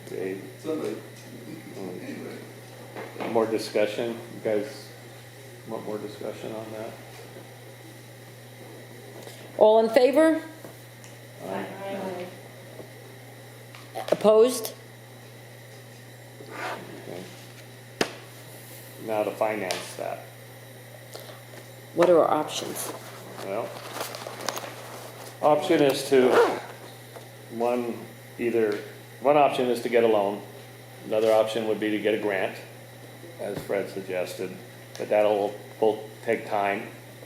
Dave, Somebody. more discussion? You guys want more discussion on that? All in favor? Aye. Opposed? Okay. Now to finance that. What are our options? Well, option is to, one option is to get a loan. Another option would be to get a grant, as Fred suggested, but that'll both take time.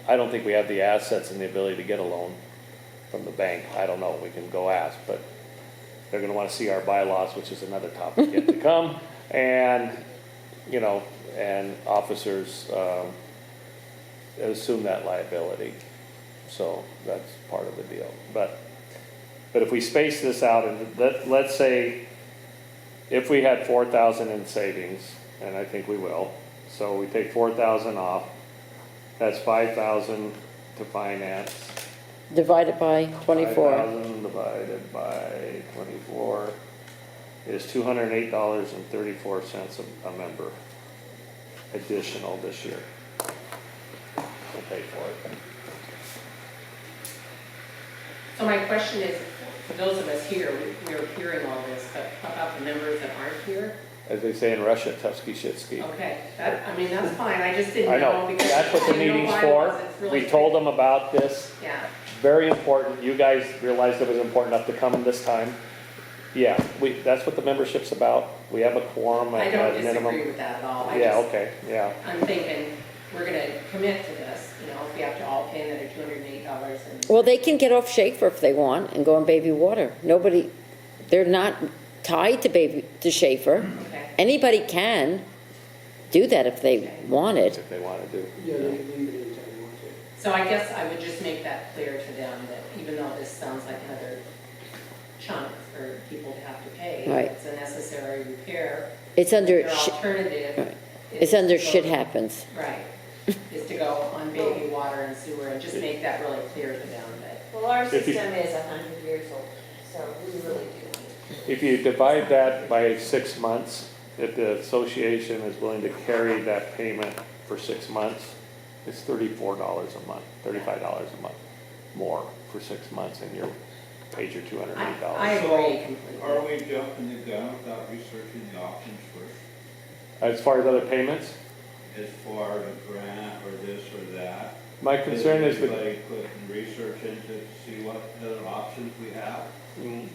I don't think we have the assets and the ability to get a loan from the bank. I don't know, we can go ask, but they're gonna wanna see our bylaws, which is another topic yet to come. And, you know, and officers, assume that liability. So that's part of the deal. But if we space this out, and let's say if we had 4,000 in savings, and I think we will, so we take 4,000 off, that's 5,000 to finance. Divided by 24. 5,000 divided by 24 is $208.34 a member additional this year. We'll pay for it. So my question is, for those of us here, we're hearing all this, but how about the members that aren't here? As they say in Russia, Tufsky Shitsky. Okay, I mean, that's fine, I just didn't I know know, because. that's what the you know, meeting's bylaws, for. it's really We told them about this, Yeah, very important. You guys realized it was important enough to come this time. Yeah, that's what the membership's about. We have a quorum I at don't a minimum. disagree with that at all. Yeah, okay, yeah. I'm thinking, we're gonna commit to this, you know, if we have to all pay another $208 and. Well, they can get off Schaeffer if they want and go on baby water. Nobody, they're not tied to Schaeffer. Okay. Anybody can do that if they wanted. If they want to do. Yeah, they can leave it anytime they want to. So I guess I would just make that clear to them that even though this sounds like another chunk for people to have to pay, Right. it's a necessary repair. It's under, Their alternative. right. is It's under to go- shit happens. Right, is to go on baby water and sewer and just make that really clear to them that. Well, our If you- system is 100 years old, so we really do need. If you divide that by 6 months, if the association is willing to carry that payment for 6 months, it's $34 a month, $35 a month more for 6 months, and you're paid your $208. I agree So, completely. are we jumping the gun without researching the options first? As far as other payments, As far as a grant or this or that? my concern is that anybody putting research into to see what other options we have?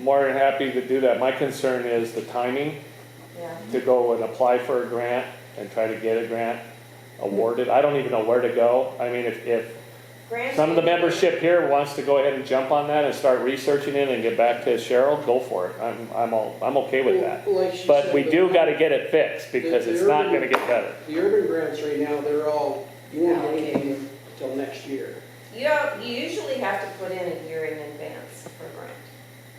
more than happy to do that. My concern is the timing Yeah. to go and apply for a grant and try to get a grant awarded. I don't even know where to go. I mean, if Grants some of the need to be- membership here wants to go ahead and jump on that and start researching it and get back to Cheryl, go for it. I'm okay with that. Well, like she But said, we do gotta get it fixed because it's not gonna get better. The urban grants right now, they're all, you won't get anything until next year. You don't, you usually have to put in a year in advance for grant.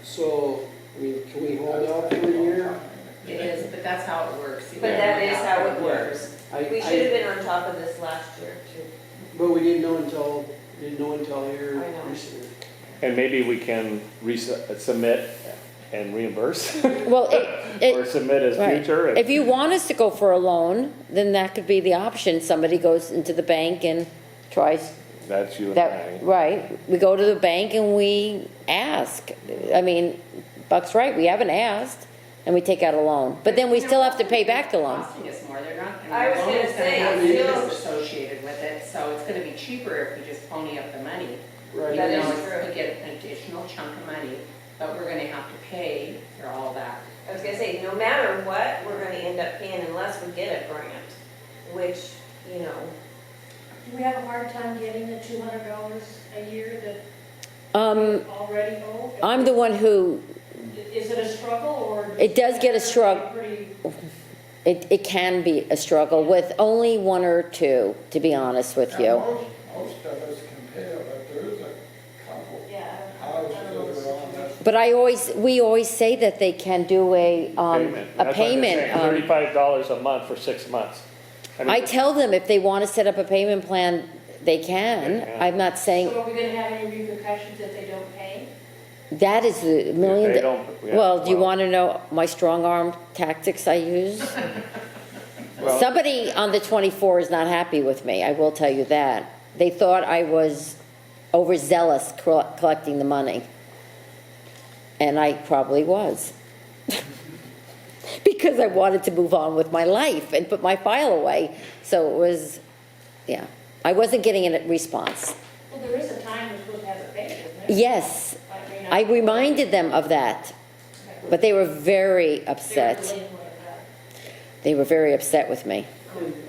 So, I mean, can we hold out for a year? It is, but that's how it works. You But know, that is yeah. how it works. I- We should have been on top of this last year too. But we didn't know until here I know. recently. And maybe we can submit and reimburse Well, or submit as right. future. If you want us to go for a loan, then that could be the option. Somebody goes into the bank and tries That's you and that, I. right. We go to the bank and we ask. I mean, Buck's right, we haven't asked, and we take out a loan. But then we still have to pay back the loan. Costing us more, they're not, I was the loan gonna is say, have it's interest still- associated with it, so it's gonna be cheaper if we just pony up the money. Right. That Even is though it's- true. we get an additional chunk of money, but we're gonna have to pay for all that. I was gonna say, no matter what, we're gonna end up paying unless we get a grant, which, you know, Do we have a hard time getting the $200 a year that Um, we already owe? I'm the one who, Is it a struggle or? It does get a struggle. Pretty- it can be a struggle with only one or two, to be honest with you. Most of us can pay it, but there's a couple Yeah. houses that are on that. But we always say that they can do a Payment. That's what I'm payment. saying, $35 a month for 6 months. mean, I tell them if they want to set up a payment plan, they can. Yeah. I'm not saying, So are we gonna have any repercussions if they don't pay? That is the million. They don't- yeah, Well, do you well- want to know my strong arm tactics I use? Well- Somebody on the 24 is not happy with me, I will tell you that. They thought I was overzealous collecting the money. And I probably was. Because I wanted to move on with my life and put my file away. So it was, yeah, I wasn't getting a response. Well, there is a time we're supposed to have it paid, isn't there? Yes, mean, I reminded them of that, but they were very They're upset. delaying like that. They were very upset with me.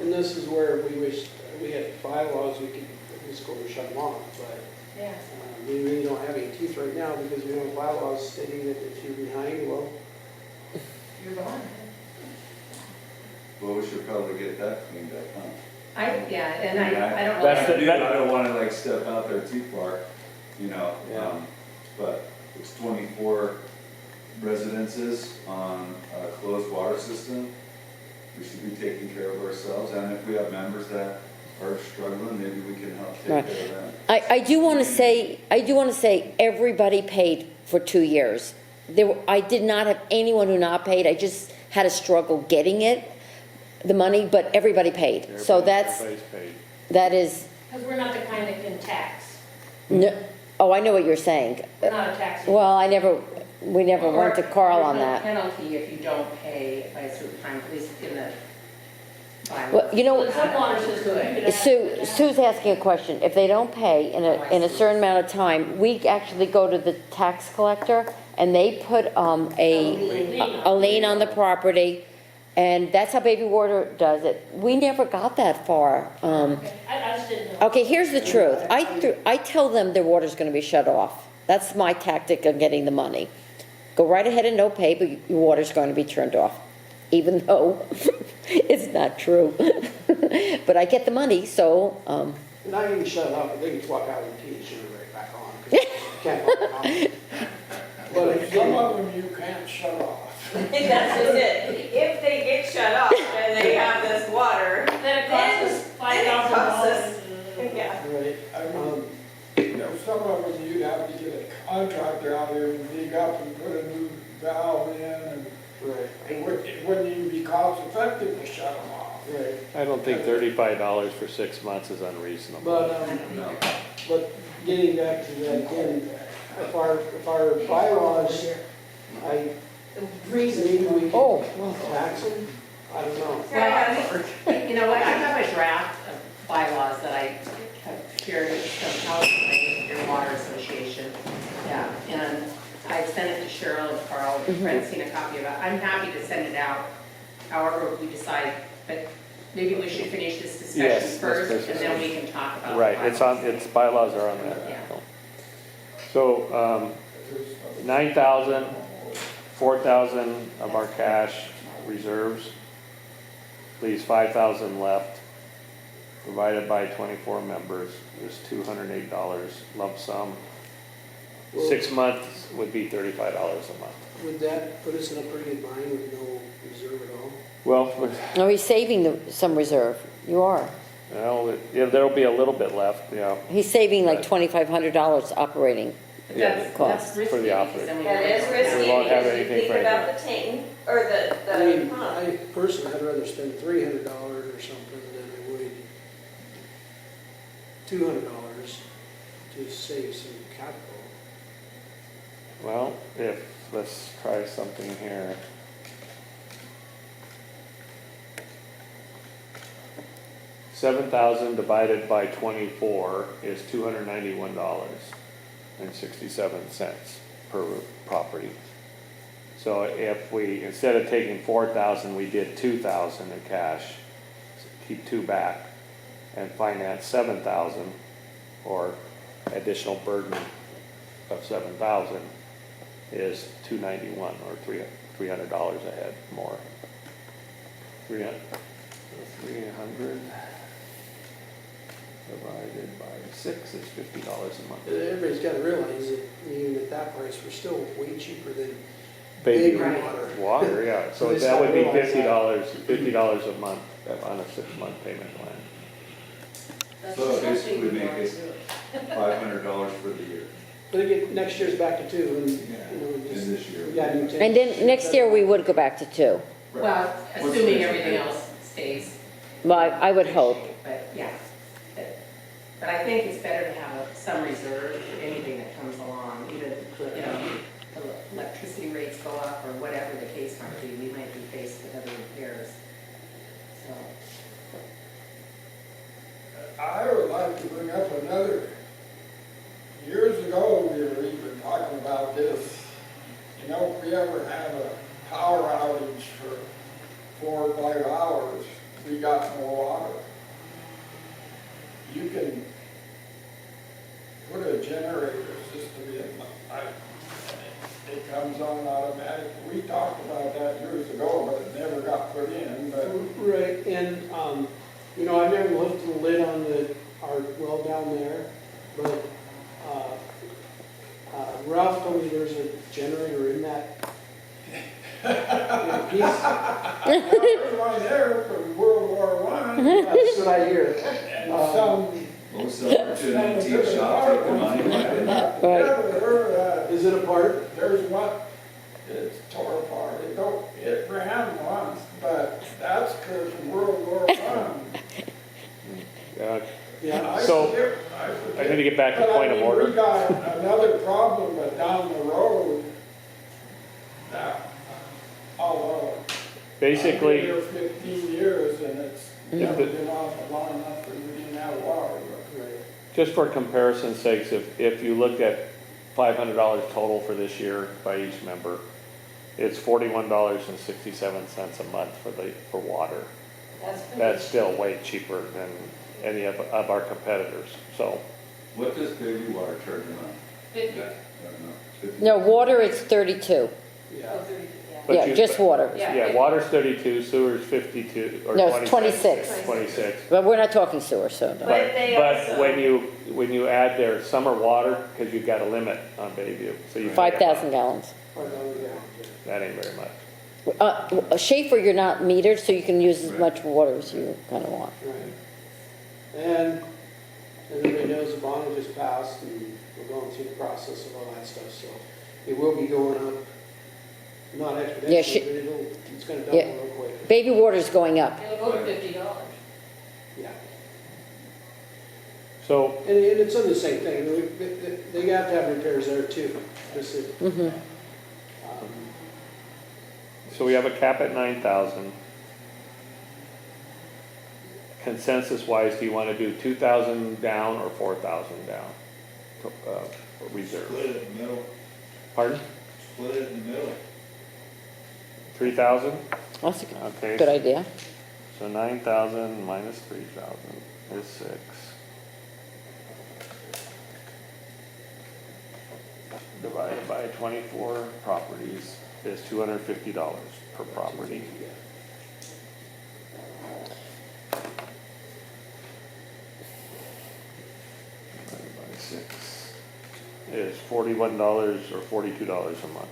And this is where we wish we had bylaws, we could just go and shut them off, but Yeah. we really don't have any teeth right now because we have bylaws stating that if you're behind, well, You're gone. Well, we should probably get that cleaned up, huh? Yeah, and I don't know. That's the- I don't wanna like step out there too far, you know, Yeah. but it's 24 residences on a closed water system. We should be taking care of ourselves, and if we have members that are struggling, maybe we can help Right. take care of them. I do want to say, everybody paid for 2 years. I did not have anyone who not paid, I just had a struggle getting it, the money, but everybody paid. So Everybody's paid. that is, Because we're not the kind that can tax. no, oh, I know what you're saying. We're not a tax. Well, we never went to Carl on that. There's no penalty if you don't pay by a certain time, at least in the bylaws. Well, you know, Well, some water systems, you could ask. Sue's asking a question. If they don't pay in a certain amount of time, we actually go to the tax collector and they put a lien on the property, and that's how Baby Water does it. We never got that far. I just didn't know. Okay, here's the truth. I tell them their water's gonna be shut off. That's my tactic of getting the money. Go right ahead and no pay, but your water's going to be turned off, even though it's not true. But I get the money, so, not even shut it off, but they can just walk out and turn it right back on. 'Cause you can't walk out. But But if some you, of them you can't shut off. That's just it. If they get shut off and they have this water, Then it costs us $5,000. yeah. right, You know, some of them you'd have to get a contractor out there and dig up and put a new valve in, and right, it wouldn't even be cost effective to shut them off. right. I don't think $35 for 6 months is unreasonable. But getting back to that again, if our bylaws, maybe we Oh. can tax them, I don't know. Well, you know what, I have a draft of bylaws that I have shared with some housing, your water association. Yeah, and I sent it to Cheryl and Carl, Fred's seen a copy of it. I'm happy to send it out, however we decide, but maybe we should finish this discussion Yes, let's first, finish and then we can talk about. the Right, bylaws. its bylaws are on that. Yeah. So, 9,000, 4,000 of our cash reserves, leaves 5,000 left, divided by 24 members, is $208 lump sum. 6 months would be $35 a month. Would that put us in a pretty good bind with no reserve at all? Well, no, he's saving some reserve. You are. yeah, there'll be a little bit left, yeah. He's saving like $2,500 operating. But Yeah, that's cost risky for the because then we That don't is know. risky We won't have because you anything think for about the tank, or I mean, the pump. I personally, I'd rather spend $300 or something than I would $200 to save some capital. Well, let's try something here. $7,000 divided by 24 is $291.67 per property. So if we, instead of taking 4,000, we did 2,000 in cash, keep 2 back, and finance 7,000, or additional burden of 7,000 is $291, or $300 a head more. 300 divided by 6 is $50 a month. Everybody's got to realize that even at that price, we're still way cheaper than Baby baby water. water, yeah, so They that would be start realizing $50 a month on a 6-month payment plan. That's So just basically something make we it want to do. $500 for the year. But again, next year's back to 2, and, you know, And just, this year. we gotta do 10. And then next year, we would go back to 2. Well, What's assuming the- everything else stays. Well, I would hope. But, yeah. But I think it's better to have some reserve for anything that comes along, even, you know, the electricity rates go up or whatever the case might be, we might be faced with other repairs. So, I would like to bring up another, years ago, we were even talking about this. You know, if we ever have a power outage for 4 or 5 hours, we got no water. You can put a generator system in, it comes on automatic. We talked about that years ago, but it never got put in, but Right, and, you know, I never lifted the lid on our well down there, but, Ralph told me there's a generator in that. piece. there's one there from World War I. That's what I hear. And some, We'll sell it to an antique shop, take the money, buy it. Right. Is it a part? There's one, it's tore apart, it ran once, but that's because of World War I. Yeah. So, I need to get back to But I point of mean, order. we got another problem, but down the road, that, although I've been Basically, here 15 years and it's never been off long enough that we didn't have water. just for comparison's sakes, if you looked at $500 total for this year by each member, it's $41.67 a month for water. That's still way cheaper than any of our competitors, so. What does baby water charge a month? 50. I don't know. 50? No, water, it's 32. Yeah. But Yeah, you- just water. Yeah, water's 32, sewer's 52, or No, it's 26. 26. But we're not talking sewer, so no. But they But also- when you add their summer water, because you've got a limit on Bayview, so you. pay 5,000 gallons. That ain't very much. Schaeffer, you're not metered, so you can use as much water as you kind of want. Right. And everybody knows the bond just passed, and we're going through the process of all that stuff, so it will be going up, not Yeah, exponentially, but it's gonna double Yeah. real quick. Baby water's going up. It'll go to $50. Yeah. So, And it's in the same thing, they have to have repairs there too, just, Mhm. so we have a cap at 9,000. Consensus wise, do you want to do 2,000 down or 4,000 down? Reserve. Split it in the middle, Pardon? split it in the middle. 3,000? That's a Okay. good idea. So 9,000 minus 3,000 is 6. Divided by 24 properties is $250 per property. Divided by 6 is $41 or $42 a month.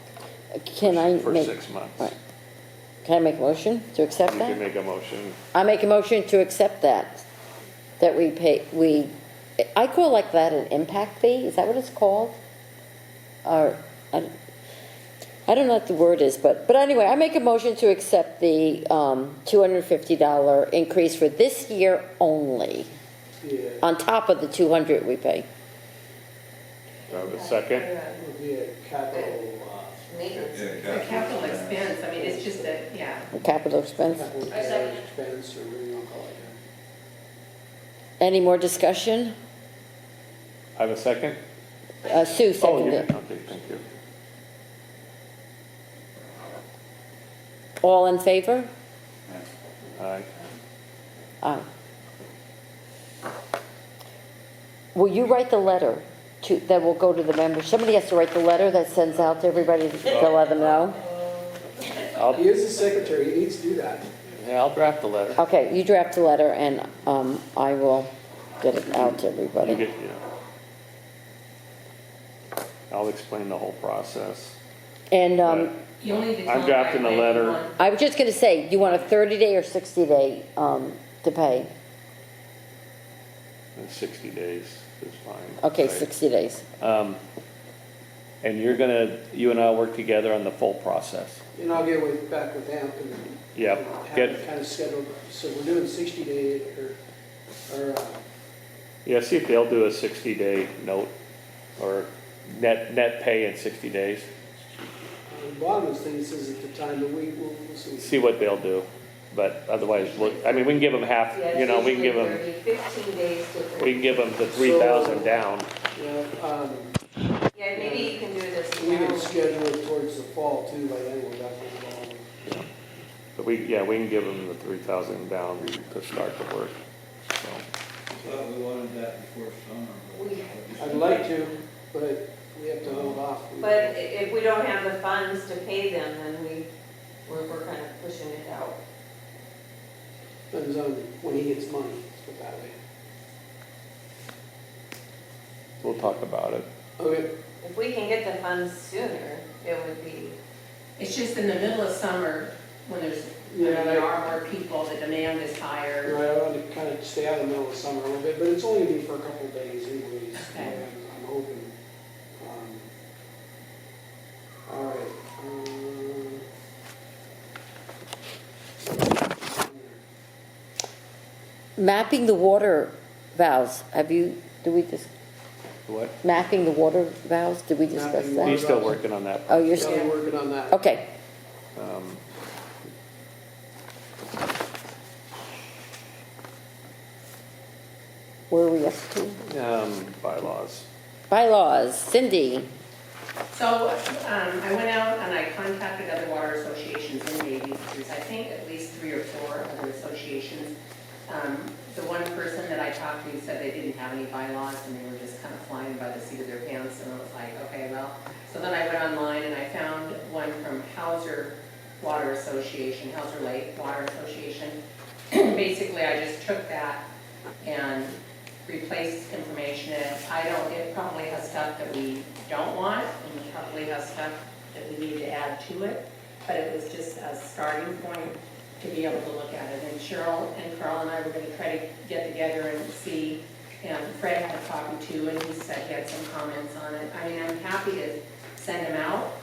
Can I For make, 6 months. right. Can I make a motion to accept You can that? make a motion. I make a motion to accept that we pay, I call like that an impact fee, is that what it's called? Or, I don't know what the word is, but anyway, I make a motion to accept the $250 increase for this year only, yeah, on top of the 200 we pay. Do I have a second? it would be a capital, Maintenance. Yeah, it's a capital expense, I mean, it's just a, yeah. Capital expense. capital I second. expense, or whatever you want to call it. Any more discussion? I have a second? Sue Oh, you seconded did, it. okay, thank you. All in favor? Aye. Aye. Will you write the letter that will go to the members? Somebody has to write the letter that sends out to everybody to let them know? He is the secretary, he needs to do that. Yeah, I'll draft the letter. Okay, you draft the letter and I will get it out to You everybody. get, yeah. I'll explain the whole process. And You only need to tell I'm them drafting right a away if you letter. want. I was just gonna say, you want a 30-day or 60-day to pay? In 60 days is fine. Okay, Right. 60 days. and you and I'll work together on the full process. And I'll get back with AMP and Yep, have get, it kind of scheduled, so we're doing 60-day or, yeah, see if they'll do a 60-day note, or net pay in 60 days. the bottom of the thing says at the time, but we'll see. See what they'll do, but otherwise, I mean, we can give them half, Yeah, you know, it's we can give usually them, 30, 15 days different. we can give them the 3,000 down. Yeah, Yeah, maybe you can do this we can now. schedule it towards the fall too, by then we'll definitely know. But we can give them the 3,000 down to start the work, so. Thought we wanted that before summer. I'd like to, but we have to hold off. But if we don't have the funds to pay them, then we're kind of pushing it out. Depends on when he gets money, let's put it that way. We'll talk about it. Okay, If we can get the funds sooner, it would be, It's just in the middle of summer, when there are more people, the demand is higher. right, I want to kind of stay out of the middle of summer a little bit, but it's only gonna be for a couple of days anyways. Okay. And I'm hoping. All right. Mapping the water valves, do we just, What? mapping the water valves, did we discuss Mapping that? He's still working on that. Oh, you're Still still, working on that. okay. Um, Where are we up to? Bylaws. Bylaws, Cindy. So, I went out and I contacted other water associations in Davie. There's, I think, at least 3 or 4 other associations. The one person that I talked to said they didn't have any bylaws and they were just kind of flying by the seat of their pants, and I was like, okay, well. So then I went online and I found one from Hauser Water Association, Hauser Lake Water Association. Basically, I just took that and replaced information in it. It probably has stuff that we don't want, and it probably has stuff that we need to add to it, but it was just a starting point to be able to look at it. And Cheryl and Carl and I were gonna try to get together and see, and Fred had a copy too, and he said he had some comments on it. I mean, I'm happy to send them out,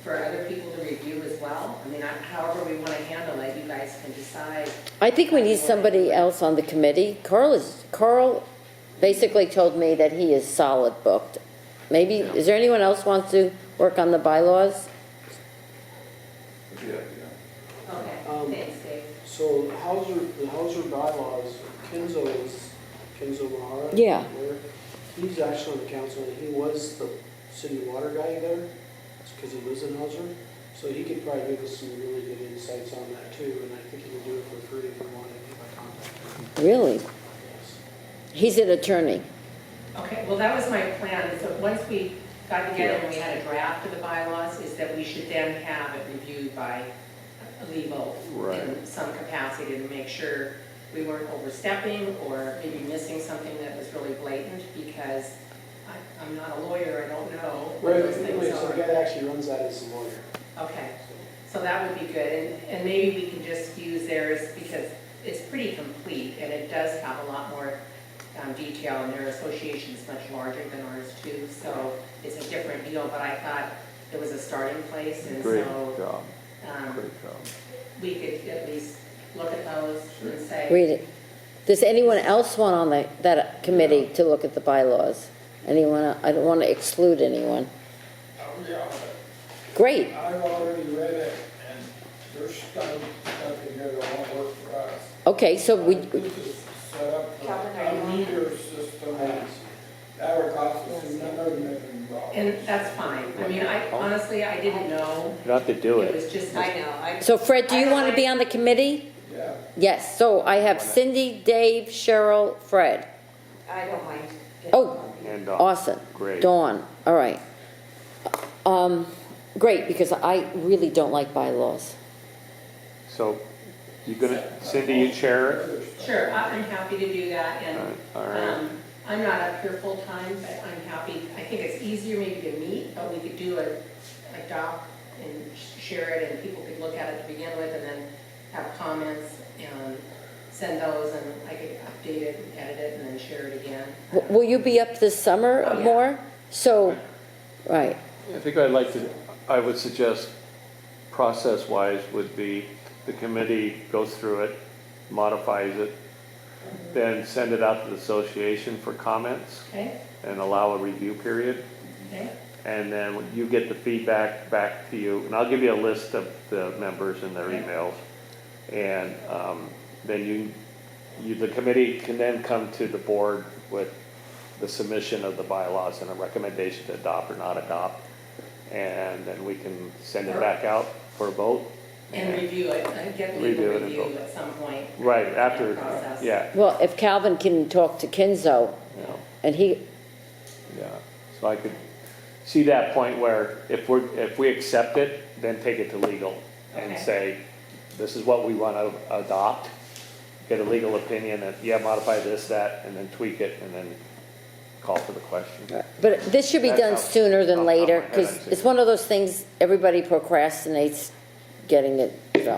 for other people to review as well. I mean, however we wanna handle it, you guys can decide. I think we need somebody else on the committee. Carl basically told me that he is solid booked. Maybe, is there anyone else wants to work on the bylaws? Yeah. okay, thanks, Dave. So the Hauser bylaws, Kenzo Mahara. Yeah. He's actually on the council, and he was the city water guy there, because he lives in Hauser. So he could probably give us some really good insights on that too, and I think he would do it for free if we wanted, if I contact him. Really? Yes. He's an attorney. Okay, well, that was my plan, is that once we got together and we had a draft of the bylaws, is that we should then have it reviewed by legal Right. in some capacity to make sure we weren't overstepping or maybe missing something that was really blatant, because I'm not a lawyer, I don't know what Right, those things so the guy are. that actually runs that is a lawyer. Okay, so that would be good, and maybe we can just use theirs, because it's pretty complete, and it does have a lot more detail, and their association is much larger than ours too, so it's a different deal, but I thought it was a starting place, and Great so job, um, great job. we could at least look at those and say. Read it. Does anyone else want on that committee to look at the bylaws? Anyone? I don't want to exclude anyone. Oh, yeah, Great. I've already read it, and there's stuff in here that won't work for us. Okay, so This is set up for Calvin, are you a on? meter system, and that would cost us $1 million. And that's fine, I mean, honestly, I didn't know, You don't have to do it it. was just. I know, So Fred, do you want to be on the committee? Yeah. Yes, so I have Cindy, Dave, Cheryl, Fred. I don't mind. Oh, And awesome. Great. Dawn, all right. Great, because I really don't like bylaws. So, you gonna, Cindy, you chair it? Sure, I'm happy to do that, and All right. I'm not up here full-time, but I'm happy. I think it's easier maybe to meet, but we could do a doc and share it, and people could look at it to begin with, and then have comments and send those, and I could update it and edit it, and then share it again. Will you be up this summer Oh, yeah. more? So, right, I think I would suggest, process-wise, would be the committee goes through it, modifies it, then send it out to the association for comments Okay, and allow a review period. okay, And then when you get the feedback back to you, and I'll give you a list of the members and their Okay. emails. And then the committee can then come to the board with the submission of the bylaws and a recommendation to adopt or not adopt. And then we can send it back out for a vote. and review it, and get legal Review it and review vote. at some point. Right, in after, that process. yeah, well, if Calvin can talk to Kinzo, you know, and he, yeah. So I could see that point where if we accept it, then take it to legal and Okay. say, this is what we want to adopt. Get a legal opinion and, yeah, modify this, that, and then tweak it and then call for the question. but this should be That's done how- sooner off than the top of later, my head, because I'd say. it's one of those things, everybody procrastinates getting it